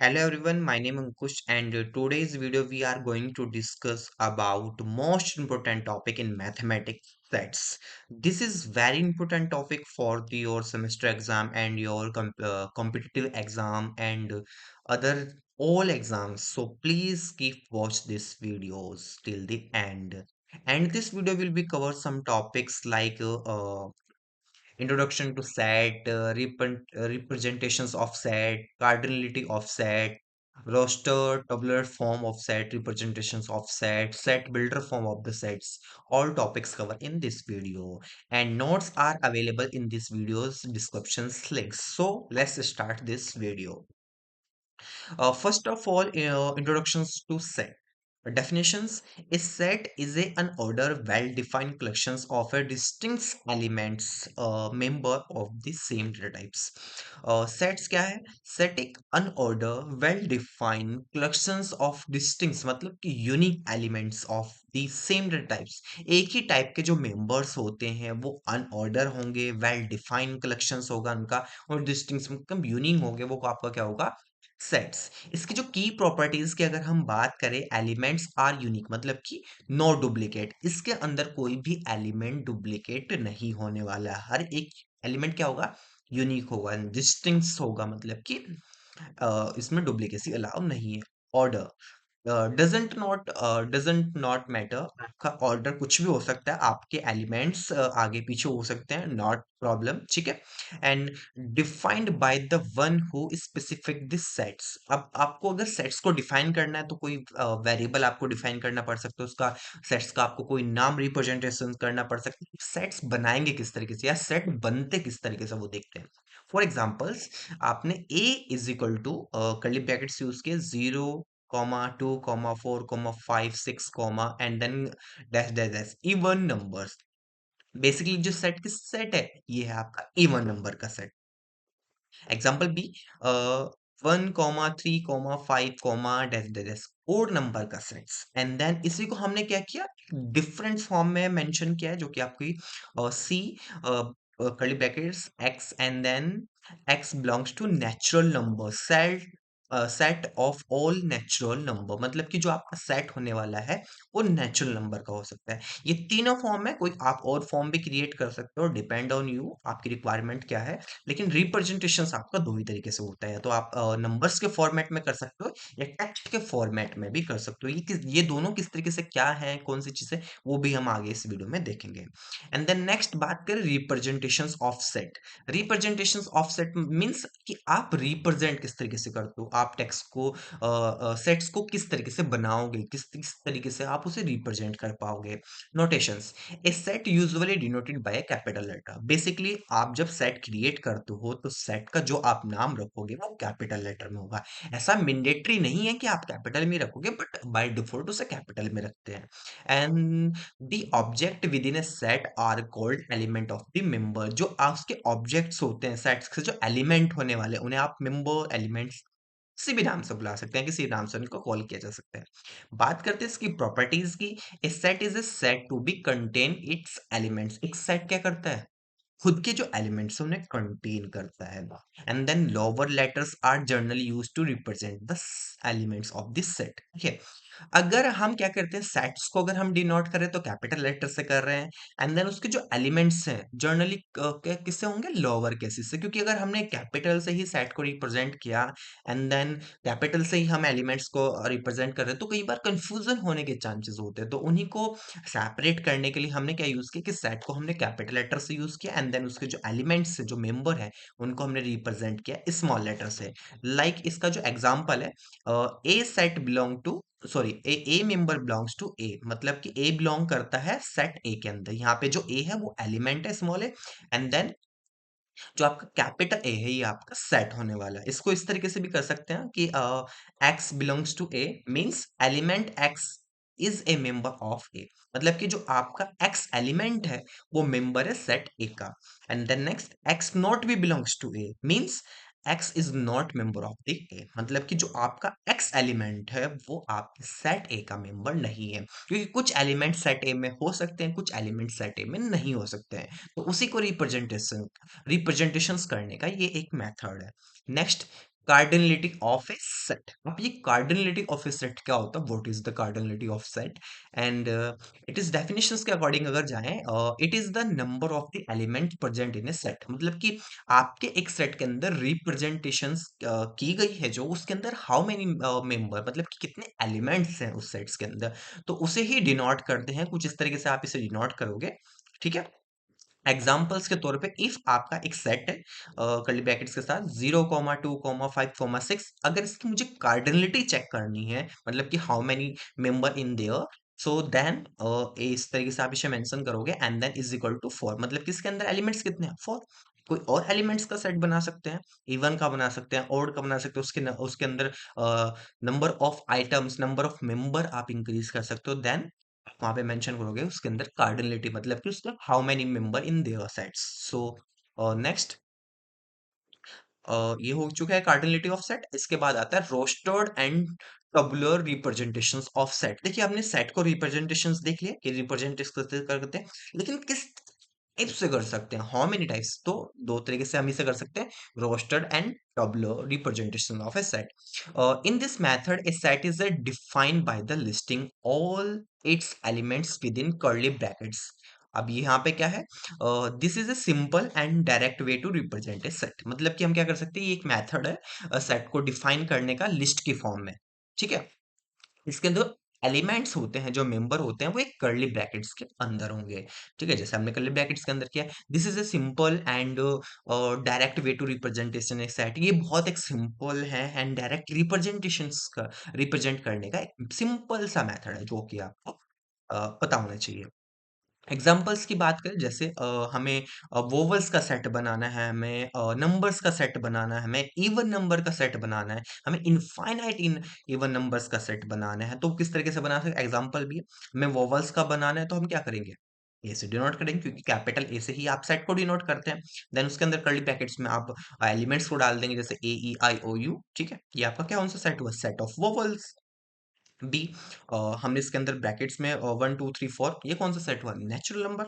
Hello everyone, my name is Ankush and today's video we are going to discuss about most important topic in mathematics sets. This is very important topic for your semester exam and your competitive exam and other all exams. So please keep watch this videos till the end. And this video will be cover some topics like introduction to set, representations of set, cardinality of set, roster, tabular form of set, representations of set, set builder form of the sets. All topics covered in this video, and notes are available in this video's descriptions links. So let's start this video. First of all, introductions to set. Definitions. A set is an order well-defined collections of a distinct elements member of the same data types. Sets क्या है? Set एक unorder well-defined collections of distinct मतलब कि unique elements of the same data types. एक ही type के जो members होते हैं वो अनऑर्डर होंगे, वेल डिफाइंड कलेक्शंस होगा उनका और डिस्टिंक्ट मतलब यूनिक होंगे वो आपका क्या होगा सेट्स। इसकी जो की प्रॉपर्टीज की अगर हम बात करें एलिमेंट्स आर यूनिक मतलब कि नो डुप्लीकेट, इसके अंदर कोई भी एलिमेंट डुप्लीकेट नहीं होने वाला है। हर एक एलिमेंट क्या होगा यूनिक होगा, डिस्टिंक्ट होगा मतलब कि इसमें डुप्लीकेसी अलाउ नहीं है। ऑर्डर डजंट नॉट मैटर, आपका ऑर्डर कुछ भी हो सकता है, आपके एलिमेंट्स आगे पीछे हो सकते हैं, नॉट प्रॉब्लम, ठीक है। And defined by the one who specific this sets. अब आपको अगर सेट्स को डिफाइन करना है तो कोई वेरिएबल आपको डिफाइन करना पड़ सकता है, उसका सेट्स का आपको कोई नाम रिप्रेजेंटेशन करना पड़ सकता है। सेट्स बनाएंगे किस तरीके से या सेट बनते किस तरीके से वो देखते हैं। फॉर एग्जाम्पल्स, आपने A is equal to curly brackets use किए 0, 2, 4, 5, 6, and then dash dash dash even numbers. Basically जो सेट किस सेट है, ये है आपका इवन नंबर का set. Example B, 1, 3, 5 dash dash dash odd number का सेट्स। एंड देन इसी को हमने क्या किया, डिफरेंट फॉर्म में मेंशन किया है जो कि आपकी C curly brackets x and then x belongs to natural number set, set of all natural number मतलब कि जो आपका सेट होने वाला है वो नेचुरल नंबर का हो सकता है। ये तीनों फॉर्म है, कोई आप और फॉर्म भी क्रिएट कर सकते हो, डिपेंड ऑन यू, आपकी रिक्वायरमेंट क्या है। लेकिन रिप्रेजेंटेशन आपका दो ही तरीके से होता है, तो आप नंबर्स के फॉर्मेट में कर सकते हो या टेक्स्ट के फॉर्मेट में भी कर सकते हो। ये दोनों किस तरीके से क्या है, कौन सी चीजें, वो भी हम आगे इस वीडियो में देखेंगे। एंड देन नेक्स्ट बात करें representations of set. Representations of set means कि आप रिप्रेजेंट किस तरीके से करते हो, आप टेक्स्ट को सेट्स को किस तरीके से बनाओगे, किस किस तरीके से आप उसे रिप्रेजेंट कर पाओगे। Notations. A set usually denoted by capital letter. Basically आप जब सेट क्रिएट करते हो तो सेट का जो आप नाम रखोगे वो कैपिटल लेटर में होगा। ऐसा मैंडेटरी नहीं है कि आप कैपिटल में रखोगे, बट बाय डिफॉल्ट उसे कैपिटल में रखते हैं। And the object with in a set are called element of the member. जो उसके ऑब्जेक्ट्स होते हैं सेट्स के, जो एलिमेंट होने वाले उन्हें आप मेंबर एलिमेंट्स किसी भी नाम से बुला सकते हैं, किसी नाम से उनको कॉल किया जा सकता है। बात करते हैं इसकी प्रॉपर्टीज की। A set is a set to be contain its elements. एक सेट क्या करता है, खुद के जो एलिमेंट्स हैं उन्हें कंटेन करता है। And then lower letters are generally used to represent the elements of this set. ठीक है, अगर हम क्या करते हैं सेट्स को अगर हम डिनोट करें तो कैपिटल लेटर से कर रहे हैं। एंड देन उसके जो एलिमेंट्स हैं जनरली किससे होंगे, लोअर केसेस से, क्योंकि अगर हमने कैपिटल से ही सेट को रिप्रेजेंट किया एंड देन कैपिटल से ही हम एलिमेंट्स को रिप्रेजेंट कर रहे हैं तो कई बार कंफ्यूजन होने के चांसेस होते हैं। तो उन्हीं को सेपरेट करने के लिए हमने क्या यूज किया कि सेट को हमने कैपिटल लेटर से यूज किया एंड देन उसके जो एलिमेंट्स जो मेंबर है उनको हमने रिप्रेजेंट किया स्मॉल लेटर से। लाइक इसका जो एग्जांपल है, A set belong to sorry a member belongs to A, मतलब कि ए बिलोंग करता है सेट ए के अंदर। यहाँ पे जो ए है वो एलिमेंट है स्मॉल है एंड देन जो आपका कैपिटल ए है ये आपका सेट होने वाला है। इसको इस तरीके से भी कर सकते हैं कि x belongs to A means element x is a member of A, मतलब कि जो आपका एक्स एलिमेंट है वो मेंबर है सेट ए का। And then next x not भी belongs to A means x is not member of the A, मतलब कि जो आपका एक्स एलिमेंट है वो आपके सेट ए का मेंबर नहीं है, क्योंकि कुछ एलिमेंट सेट ए में हो सकते हैं, कुछ एलिमेंट सेट ए में नहीं हो सकते हैं। तो उसी को रिप्रेजेंटेशंस करने का ये एक मेथड है। Next, cardinality of a set. अब ये कार्डिनलिटी ऑफ ए सेट क्या होता है, what is the cardinality of set? And it is definitions के अकॉर्डिंग अगर जाएं, it is the number of the element present in a set. मतलब कि आपके एक सेट के अंदर रिप्रेजेंटेशंस की गई है, जो उसके अंदर हाउ मेनी मेंबर, मतलब कि कितने एलिमेंट्स हैं उस सेट्स के अंदर, तो उसे ही डिनोट करते हैं। कुछ इस तरीके से आप इसे डिनोट करोगे, ठीक है। एग्जाम्पल्स के तौर पे इफ आपका एक सेट है कर्ली ब्रैकेट्स के साथ 0,2,5,6, अगर इसकी मुझे कार्डिनलिटी चेक करनी है, मतलब कि how many member in there, so then इस तरीके से आप इसे मेंशन करोगे and then is equal to 4। मतलब कि इसके अंदर एलिमेंट्स कितने हैं, 4। कोई और एलिमेंट्स का सेट बना सकते हैं, इवन का बना सकते हैं, ओड का बना सकते हैं, उसके अंदर number of items, number of member आप इंक्रीज कर सकते हो, देन वहां पे मेंशन करोगे उसके अंदर कार्डिनलिटी, मतलब कि उसका how many member in there sets. So next, ये हो चुका है कार्डिनलिटी ऑफ सेट। इसके बाद आता है रोस्टर्ड एंड टबुलर रिप्रेजेंटेशंस ऑफ सेट। देखिए आपने सेट को रिप्रेजेंटेशंस देख लिया कि रिप्रेजेंट कैसे करते हैं, लेकिन किस टाइप से कर सकते हैं, हाउ मेनी टाइप्स, तो दो तरीके से हम इसे कर सकते हैं, rostered and tabular representation of a set. In this method a set is defined by the listing all its elements within curly brackets. अब यहाँ पे क्या है, this is a simple and direct way to represent a set. मतलब कि हम क्या कर सकते हैं, ये एक मेथड है सेट को डिफाइन करने का लिस्ट की फॉर्म में, ठीक है। इसके अंदर एलिमेंट्स होते हैं, जो मेंबर होते हैं, वो एक कर्ली ब्रैकेट्स के अंदर होंगे, ठीक है, जैसे हमने कर्ली ब्रैकेट्स के अंदर किया। This is a simple and direct way to representation a set. ये बहुत एक सिंपल है एंड डायरेक्ट रिप्रेजेंटेशंस का रिप्रेजेंट करने का एक सिंपल सा मेथड है, जो कि आपको पता होना चाहिए। एग्जाम्पल्स की बात करें, जैसे हमें वोवल्स का सेट बनाना है, हमें नंबर्स का सेट बनाना है, हमें इवन नंबर का सेट बनाना है, हमें इनफाइनाइट इन इवन नंबर्स का सेट बनाना है, तो किस तरीके से बना सकते, एग्जाम्पल भी है। हमें वोवल्स का बनाना है तो हम क्या करेंगे, ए से डिनोट करेंगे, क्योंकि कैपिटल ए से ही आप सेट को डिनोट करते हैं। देन उसके अंदर कर्ली ब्रैकेट्स में आप एलिमेंट्स को डाल देंगे, जैसे A E I O U, ठीक है। ये आपका क्या कौन सा सेट हुआ, सेट ऑफ वोवल्स। बी, हमने इसके अंदर ब्रैकेट्स में 1 2 3 4, ये कौन सा सेट हुआ, नेचुरल नंबर,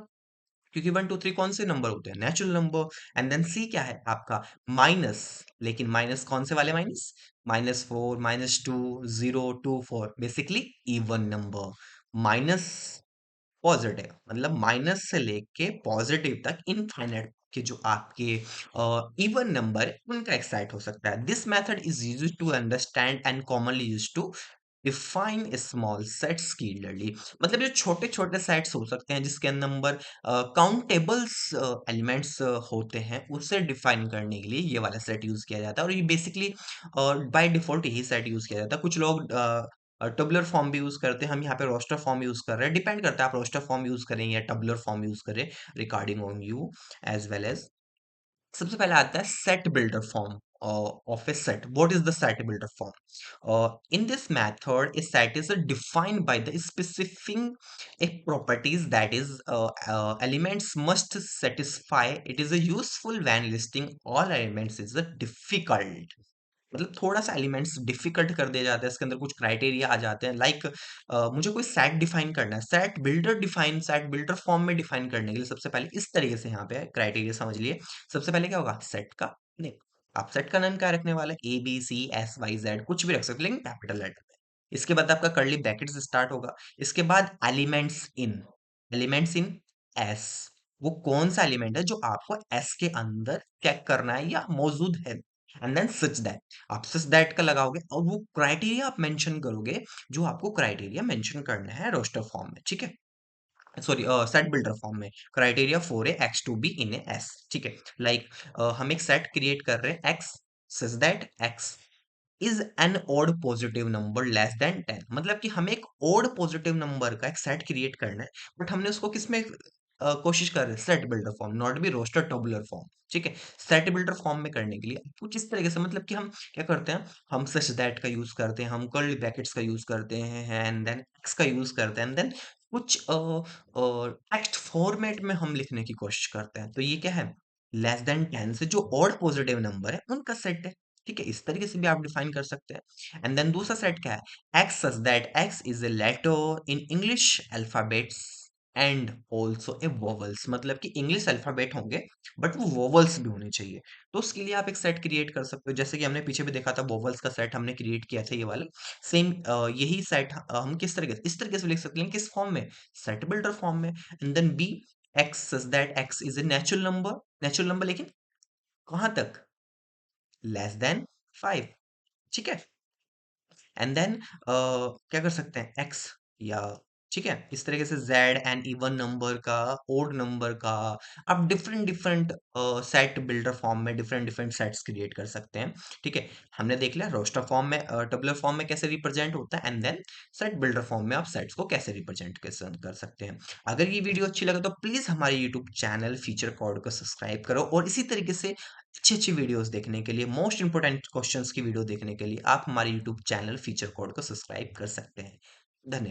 क्योंकि 1 2 3 कौन से नंबर होते हैं, नेचुरल नंबर। एंड देन सी क्या है आपका, माइनस। लेकिन माइनस कौन से वाले minus, -4, -2, 0, 2, 4, basically even number. Minus positive, मतलब माइनस से लेके पॉजिटिव तक इनफाइनाइट के जो आपके इवन नंबर है, उनका एक सेट हो सकता है। This method is used to understand and commonly used to define small sets clearly. मतलब जो छोटे छोटे सेट्स हो सकते हैं, जिसके नंबर काउंटेबल्स एलिमेंट्स होते हैं, उसे डिफाइन करने के लिए ये वाला सेट यूज किया जाता है। और ये बेसिकली बाय डिफॉल्ट यही सेट यूज किया जाता है। कुछ लोग टबुलर फॉर्म भी यूज करते हैं, हम यहाँ पे रोस्टर फॉर्म यूज कर रहे हैं, डिपेंड करता है आप रोस्टर फॉर्म यूज करें या टबुलर फॉर्म यूज करें, regarding on you as well as. सबसे पहले आता है set builder form of a set. What is the set builder form? In this method, a set is defined by the specifying a properties, that is elements must satisfy. It is a useful when listing all elements is a difficult, मतलब थोड़ा सा elements difficult कर दिया जाता है, इसके अंदर कुछ क्राइटेरिया आ जाते हैं। लाइक मुझे कोई सेट डिफाइन करना है, सेट बिल्डर फॉर्म में डिफाइन करने के लिए सबसे पहले इस तरीके से यहाँ पे क्राइटेरिया समझ लिए। सबसे पहले क्या होगा, सेट का नेम। आप सेट का नाम क्या रखने वाले, ABCSYZ, कुछ भी रख सकते हो, लेकिन कैपिटल लेटर में। इसके बाद आपका कर्ली ब्रैकेट्स स्टार्ट होगा। इसके बाद एलिमेंट्स इन एस, वो कौन सा एलिमेंट है जो आपको एस के अंदर चेक करना है या मौजूद है। एंड देन सच दैट, आप सच दैट का लगाओगे और वो क्राइटेरिया आप मेंशन करोगे, जो आपको क्राइटेरिया मेंशन करना है रोस्टर फॉर्म में, ठीक है, सॉरी सेट बिल्डर फॉर्म में। Criteria for a x to b in a s, ठीक है। लाइक हम एक सेट क्रिएट कर रहे हैं x, such that x is an odd positive number less than 10। मतलब कि हमें एक ओड पॉजिटिव नंबर का एक सेट क्रिएट करना है, बट हमने उसको किसमें कोशिश कर रहे हैं, set builder form, not be roster tabular form, ठीक है। सेट बिल्डर फॉर्म में करने के लिए कुछ इस तरीके से, मतलब कि हम क्या करते हैं, हम सच दैट का यूज करते हैं, हम कर्ली ब्रैकेट्स का यूज करते हैं, एंड देन एक्स का यूज करते हैं, एंड देन कुछ टेक्स्ट फॉर्मेट में हम लिखने की कोशिश करते हैं। तो ये क्या है, लेस देन 10 से जो ऑड पॉजिटिव नंबर है उनका सेट है, ठीक है। इस तरीके से भी आप डिफाइन कर सकते हैं। एंड देन दूसरा सेट क्या है, x such that x is a letter in English alphabets, and also a vowels, मतलब कि इंग्लिश अल्फाबेट होंगे बट वो वोवल्स भी होने चाहिए। तो उसके लिए आप एक सेट क्रिएट कर सकते हो, जैसे कि हमने पीछे भी देखा था वोवल्स का सेट हमने क्रिएट किया था, ये वाला सेम यही सेट हम किस तरीके से, इस तरीके से लिख सकते हैं, किस फॉर्म में, सेट बिल्डर फॉर्म में। And then B x such that x is a natural number लेकिन कहाँ तक, लेस देन 5, ठीक है। एंड देन क्या कर सकते हैं, एक्स या, ठीक है, इस तरीके से जेड एंड इवन नंबर का, ओड नंबर का, आप different different set builder form में डिफरेंट डिफरेंट सेट्स क्रिएट कर सकते हैं, ठीक है। हमने देख लिया रोस्टर फॉर्म में, टेबुलर फॉर्म में कैसे रिप्रेजेंट होता है, and then set builder form में आप सेट्स को कैसे रिप्रेजेंट कर सकते हैं। अगर ये वीडियो अच्छी लगे तो प्लीज हमारे यूट्यूब चैनल फीचर कॉड को सब्सक्राइब करो, और इसी तरीके से अच्छी अच्छी वीडियोस देखने के लिए, मोस्ट इंपोर्टेंट क्वेश्चंस की वीडियो देखने के लिए आप हमारे यूट्यूब चैनल फीचर कोड को सब्सक्राइब कर सकते हैं। धन्यवाद।